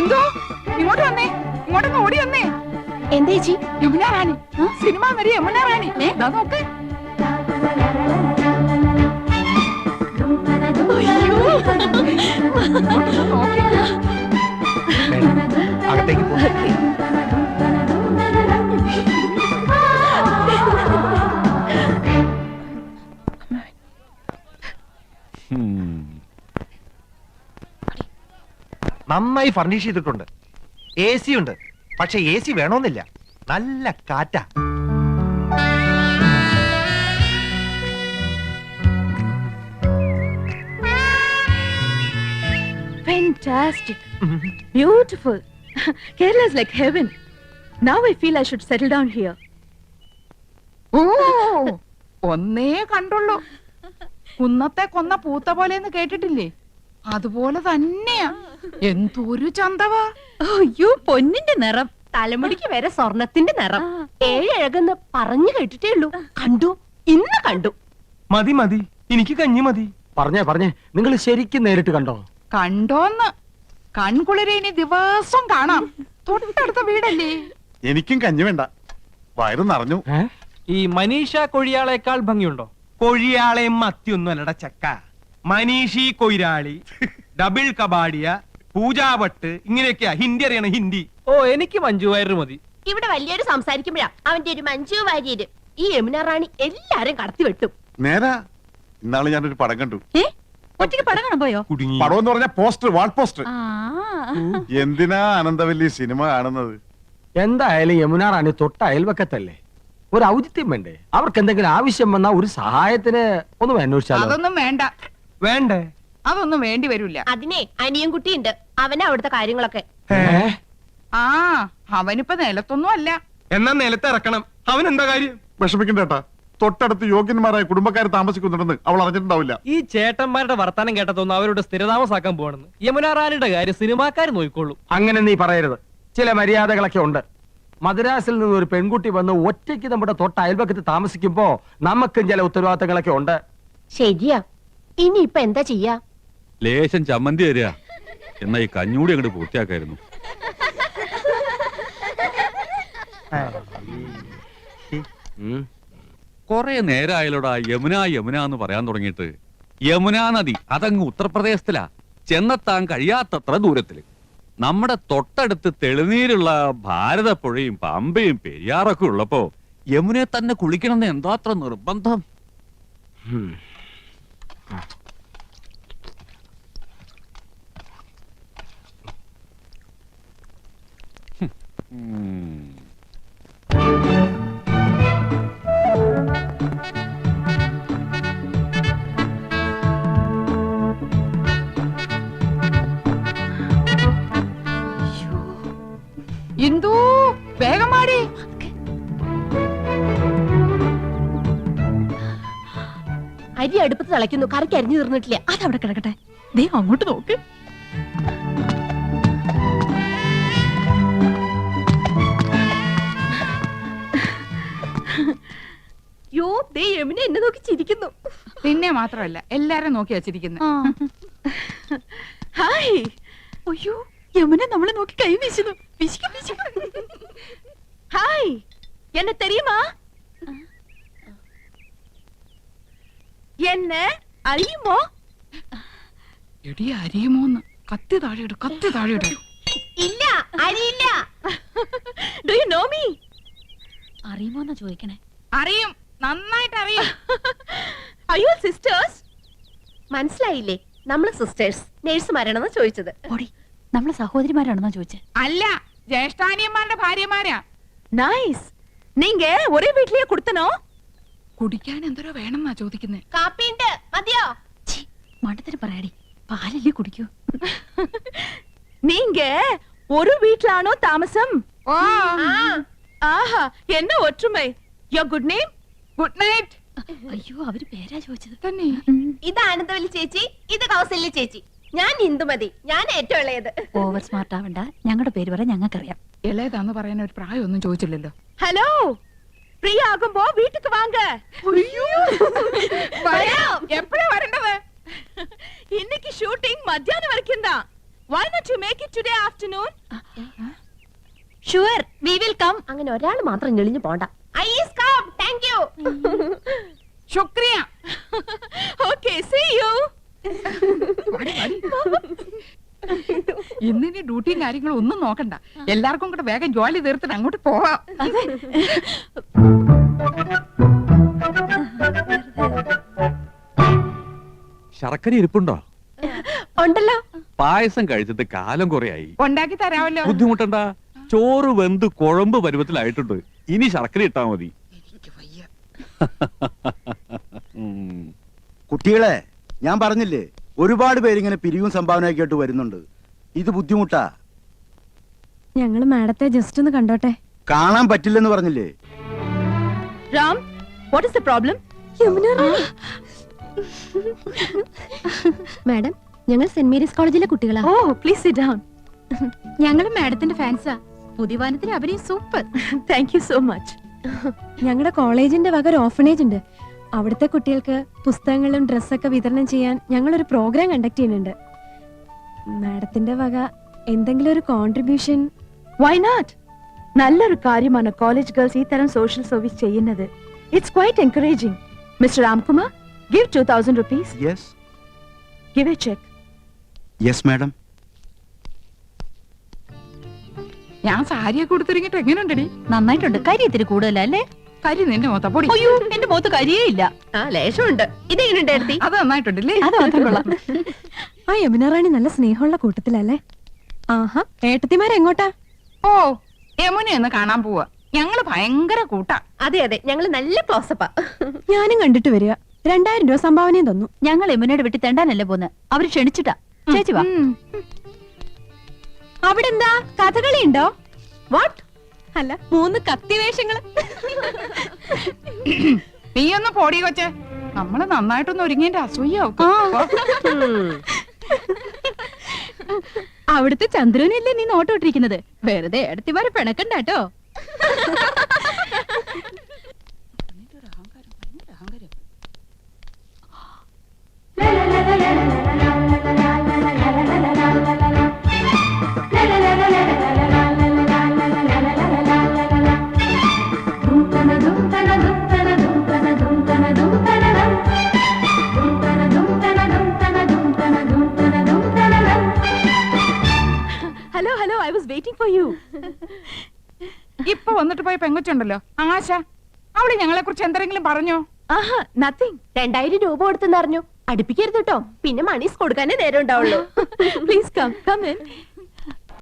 എന്തോ ഇങ്ങോട്ട് വന്നേ, ഇങ്ങോട്ടൊന്ന് ഓടി വന്നേ. എന്താ ചേച്ചി? യമുന റാണി, സിനിമ നടി യമുന റാണി. നോക്ക്. അകത്തേക്ക് നന്നായി ഫർണിഷ് ചെയ്തിട്ടുണ്ട്. AC ഉണ്ട്, പക്ഷെ AC വേണമെന്നില്ല. നല്ല കാറ്റാ. Fantastic. Beautiful. Kerala is like heaven. Now I feel I should settle down here. ഓ, ഒന്നേ കണ്ടുള്ളൂ. കുന്നത്തെ കൊന്ന പൂത്ത പോലെന്ന് കേട്ടിട്ടില്ലേ? അതുപോലെ തന്നെയാ. എന്തൊരു ചന്തവാ. അയ്യോ, പൊന്നിന്റെ നിറം, തലമുടിക്ക് വരെ സ്വർണത്തിന്റെ നിറം. ഏഴഴകെന്ന് പറഞ്ഞു കേട്ടിട്ടേ ഉള്ളൂ. കണ്ടു, ഇന്ന് കണ്ടു. മതി മതി, എനിക്ക് കഞ്ഞി മതി. പറഞ്ഞേ നിങ്ങൾ ശരിക്കും നേരിട്ട് കണ്ടോ? കണ്ടോന്ന് കൺകുളിരെ ഇനി ദിവസം കാണാം. തൊട്ടടുത്ത വീടല്ലേ. എനിക്കും കഞ്ഞി വേണ്ട, വയറ് നിറഞ്ഞു. ഈ മനീഷ കൊഴിയാളേക്കാൾ ഭംഗിയുണ്ടോ? കൊഴിയാളെയും മത്തിയൊന്നും അല്ലട ചക്ക. മനീഷി കൊയിരാളി, ഡബിൾ കബാഡിയ, പൂജാവട്ട്, ഇങ്ങനെയൊക്കെയാ ഹിന്ദി അറിയണം, ഹിന്ദി. ഓ, എനിക്ക് മഞ്ജു വാര്യർ മതി. ഇവിടെ വലിയൊരു സംസാരിക്കുമ്പോഴാ അവന്റെ ഒരു മഞ്ജു വാര്യര്. ഈ യമുന റാണി എല്ലാരും കടത്തി വെട്ടും. നേരാ, ഇന്നാള് ഞാനൊരു പടം കണ്ടു. ഒറ്റയ്ക്ക് പടം കാണാൻ പോയോ? പടം എന്ന് പറഞ്ഞ പോസ്റ്റർ, വാൾ പോസ്റ്റർ. എന്തിനാ അനന്തവല്ലി സിനിമ കാണുന്നത്? എന്തായാലും യമുന റാണി തൊട്ട അയൽവക്കത്തല്ലേ, ഒരു ഔചിത്യം വേണ്ടേ? അവർക്ക് എന്തെങ്കിലും ആവശ്യം വന്നാ ഒരു സഹായത്തിന് ഒന്നും അന്വേഷിച്ചാലോ? അതൊന്നും വേണ്ട. വേണ്ടേ? അതൊന്നും വേണ്ടി വരില്ല. അതിനെ അനിയൻ കുട്ടിയുണ്ട്, അവനാ അവിടുത്തെ കാര്യങ്ങളൊക്കെ. ആ, അവനിപ്പോ നിലത്തൊന്നും അല്ല. എന്നാ നിലത്ത് ഇറക്കണം. അവൻ എന്താ കാര്യം? വിഷമിക്കണ്ടേട്ടാ, തൊട്ടടുത്ത് യോഗ്യന്മാരായ കുടുംബക്കാർ താമസിക്കുന്നുണ്ടെന്ന് അവൾ അറിഞ്ഞിട്ടുണ്ടാവില്ല. ഈ ചേട്ടന്മാരുടെ വർത്താനം കേട്ടതൊന്നും അവരോട് സ്ഥിരതാമസാക്കാൻ പോകണമെന്ന്. യമുന റാണിയുടെ കാര്യം സിനിമാക്കാർ നോക്കിക്കൊള്ളൂ. അങ്ങനെ നീ പറയരുത്. ചില മര്യാദകളൊക്കെ ഉണ്ട്. മദ്രാസിൽ നിന്ന് ഒരു പെൺകുട്ടി വന്ന് ഒറ്റയ്ക്ക് നമ്മുടെ തൊട്ട അയൽവക്കത്ത് താമസിക്കുമ്പോ നമുക്കും ചില ഉത്തരവാദിത്തങ്ങളൊക്കെ ഉണ്ട്. ശരിയാ. ഇനി ഇപ്പൊ എന്താ ചെയ്യാ? ലേശം ചമ്മന്തി തരിക, എന്നാ ഈ കഞ്ഞൂടി അങ്ങോട്ട് പൂർത്തിയാക്കായിരുന്നു. കൊറേ നേരമായാലോടാ യമുന യമുന എന്ന് പറയാൻ തുടങ്ങിയിട്ട്. യമുനാ നദി അതങ്ങ് ഉത്തർപ്രദേശത്തിലാ, ചെന്നെത്താൻ കഴിയാത്തത്ര ദൂരത്തില്. നമ്മുടെ തൊട്ടടുത്ത് തെളിനീരുള്ള ഭാരതപ്പുഴയും പമ്പയും പെരിയാറൊക്കെ ഉള്ളപ്പോ യമുനെ തന്നെ കുളിക്കണമെന്ന് എന്താത്ര നിർബന്ധം? ഇന്ദു, വേഗം മാടി. അരി അടുപ്പത്ത് തിളയ്ക്കുന്നു, കറിക്ക് അരിഞ്ഞു തീർന്നിട്ടില്ല. അതവിടെ കിടക്കട്ടെ. ദേ അങ്ങോട്ട് നോക്ക്. യോ, ദേ യമുന എന്നെ നോക്കി ചിരിക്കുന്നു. നിന്നെ മാത്രമല്ല, എല്ലാരും നോക്കി വച്ചിരിക്കുന്നു. ഹായ്. അയ്യോ, യമുന നമ്മളെ നോക്കി കൈ വീശുന്നു. ഹായ്, എന്നെ തെരിയുമാ? എന്നെ അറിയുമോ? എടി, അറിയുമോന്ന്? കത്തി താഴെയിട്, കത്തി താഴെയിട്. ഇല്ല, അറിയില്ല. Do you know me? അറിയുമോന്നാ ചോദിക്കണേ. അറിയും, നന്നായിട്ട് അറിയും. അയ്യോ, സിസ്റ്റേഴ്സ്. മനസ്സിലായില്ലേ? നമ്മള് സിസ്റ്റേഴ്സ്, നേഴ്സുമാരാണെന്നാ ചോദിച്ചത്. നമ്മളെ സഹോദരിമാരാണെന്നാ ചോദിച്ചത്. അല്ല, ജ്യേഷ്ഠാനിയന്മാരുടെ ഭാര്യമാരാ. നൈസ്. നീങ്ക ഒരേ വീട്ടിലേ കൊടുത്തനോ? കുടിക്കാൻ എന്തോരോ വേണമെന്നാ ചോദിക്കുന്നേ. കാപ്പിണ്ട്, മതിയോ? മണ്ടത്തിന് പറയാടി, പാലല്ലേ കുടിക്കൂ. നീങ്ക ഒരു വീട്ടിലാണോ താമസം? ആഹാ, എന്നെ ഒറ്റുമൈ. യോ ഗുഡ് നെയിം? Good night. അയ്യോ, അവര് പേരാ ചോദിച്ചത് തന്നെ. ഇത് ആനന്ദവല്ലി ചേച്ചി, ഇത് കൗസല്യ ചേച്ചി. ഞാൻ ഇന്ദുമതി, ഞാൻ ഏറ്റവും ഇളയത്. ഓവർ സ്മാർട്ട് ആവണ്ട, ഞങ്ങളുടെ പേര് പറയാൻ ഞങ്ങൾക്കറിയാം. ഇളയതാന്ന് പറയാൻ ഒരു പ്രായമൊന്നും ചോദിച്ചില്ലല്ലോ. ഹലോ, ഫ്രീ ആകുമ്പോ വീട്ടിക്ക് വാങ്ങ. എപ്പോഴാ വരേണ്ടത്? ഇന്നക്ക് ഷൂട്ടിംഗ് മധ്യാഹ്നം വരയ്ക്കും. Why not you make it today afternoon? Sure we will come. അങ്ങനെ ഒരാൾ മാത്രം ഞെളിഞ്ഞു പോണ്ട. Ice come. Thank you. Shukriya. Okay, see you. ഇന്നിനി ഡ്യൂട്ടിയും കാര്യങ്ങളും ഒന്നും നോക്കണ്ട. എല്ലാവർക്കും കൂടെ വേഗം ജോലി തീർത്തിട്ട് അങ്ങോട്ട് പോവാം. ശർക്കര ഇരിപ്പുണ്ടോ? ഉണ്ടല്ലോ. പായസം കഴിച്ചിട്ട് കാലം കുറയായി. ഉണ്ടാക്കി തരാമല്ലോ. ബുദ്ധിമുട്ടണ്ട, ചോറ് വെന്ത് കുഴമ്പ് പരുവത്തിലായിട്ടുണ്ട്. ഇനി ശർക്കര ഇട്ടാ മതി. കുട്ടികളെ, ഞാൻ പറഞ്ഞില്ലേ, ഒരുപാട് പേരിങ്ങനെ പിരിവും സംഭാവനയൊക്കെ ആയിട്ട് വരുന്നുണ്ട്. ഇത് ബുദ്ധിമുട്ടാ. ഞങ്ങള് മാഡത്തെ ജസ്റ്റ് ഒന്ന് കണ്ടോട്ടെ. കാണാൻ പറ്റില്ലെന്ന് പറഞ്ഞില്ലേ? Ram, what is the problem? Madam, ഞങ്ങൾ സെന്റ് മേരീസ് കോളേജിലെ കുട്ടികളാ. ഓ, പ്ലീസ് സിറ്റ് ഡൗൺ. ഞങ്ങൾ മാഡത്തിന്റെ ഫാൻസാ. പുതിയ വാനത്തിന് അഭിനയം super. Thank you so much. ഞങ്ങളുടെ കോളേജിന്റെ വക ഒരു ഓർഫനേജ് ഉണ്ട്. അവിടുത്തെ കുട്ടികൾക്ക് പുസ്തകങ്ങളും ഡ്രസ്സൊക്കെ വിതരണം ചെയ്യാൻ ഞങ്ങളൊരു പ്രോഗ്രാം കണ്ടക്ട് ചെയ്യുന്നുണ്ട്. മാഡത്തിന്റെ വക എന്തെങ്കിലും ഒരു കോൺട്രിബ്യൂഷൻ? Why not? നല്ലൊരു കാര്യമാണ് കോളേജ് ഗേൾസ് ഈ തരം സോഷ്യൽ സർവീസ് ചെയ്യുന്നത്. It's quite encouraging. Mister Ramkumar, give 2000 rupees. Yes, Give a check. Yes madam. ഞാൻ സാരിയൊക്കെ കൊടുത്തിരിങ്ങിട്ട് എങ്ങനെയുണ്ടടി? നന്നായിട്ടുണ്ട്. കരി ഇത്തിരി കൂടുതലല്ലേ? കരി നിന്റെ മൊത്ത പൊടി. അയ്യോ, എന്റെ മുഖത്ത് കരിയേ ഇല്ല. ആ, ലേശമുണ്ട്. ഇതെങ്ങനെയുണ്ട് ഏടത്തി? അത് നന്നായിട്ടുണ്ടല്ലേ? അത് മാത്രം കൊള്ളാം. ആ യമുന റാണി നല്ല സ്നേഹമുള്ള കൂട്ടത്തിലല്ലേ? ആഹാ, ഏട്ടത്തിമാരെങ്ങോട്ടാ? ഓ, യമുന ഒന്ന് കാണാൻ പോവാ. ഞങ്ങള് ഭയങ്കര കൂട്ടാ. അതെ അതെ, ഞങ്ങള് നല്ല ക്ലോസപ്പാ. ഞാനും കണ്ടിട്ട് വരിക. 2000 രൂപ സംഭാവനയും തന്നു. ഞങ്ങൾ യമുനയുടെ വീട്ടിൽ തെണ്ടാനല്ലേ പോന്ന്. അവര് ക്ഷണിച്ചിട്ടാ. ചേച്ചി വാ. അവിടെ എന്താ കഥകളി ഉണ്ടോ? വാട്ട്? അല്ല, 3 കത്തിവേഷങ്ങള്. നീ ഒന്ന് പോടി കൊച്ചെ. നമ്മള് നന്നായിട്ടൊന്ന് ഒരുങ്ങിന്റെ അസൂയാവും. അവിടുത്തെ ചന്ദ്രനല്ലേ നീ നോട്ടോട്ടിരിക്കുന്നത്? വെറുതെ എടുത്തിമാരെ പിണക്കണ്ടാട്ടോ. Hello, hello, I was waiting for you. ഇപ്പൊ വന്നിട്ട് പോയ പെങ്കൊച്ചുണ്ടല്ലോ ആശ, അവള് ഞങ്ങളെ കുറിച്ച് എന്തെങ്കിലും പറഞ്ഞോ? ആഹാ, nothing. 2000 രൂപ കൊടുത്തെന്ന് അറിഞ്ഞു. അടുപ്പിക്കരുത് കേട്ടോ, പിന്നെ മണീസ് കൊടുക്കാനേ നേരം ഉണ്ടാവുള്ളൂ. Please come in.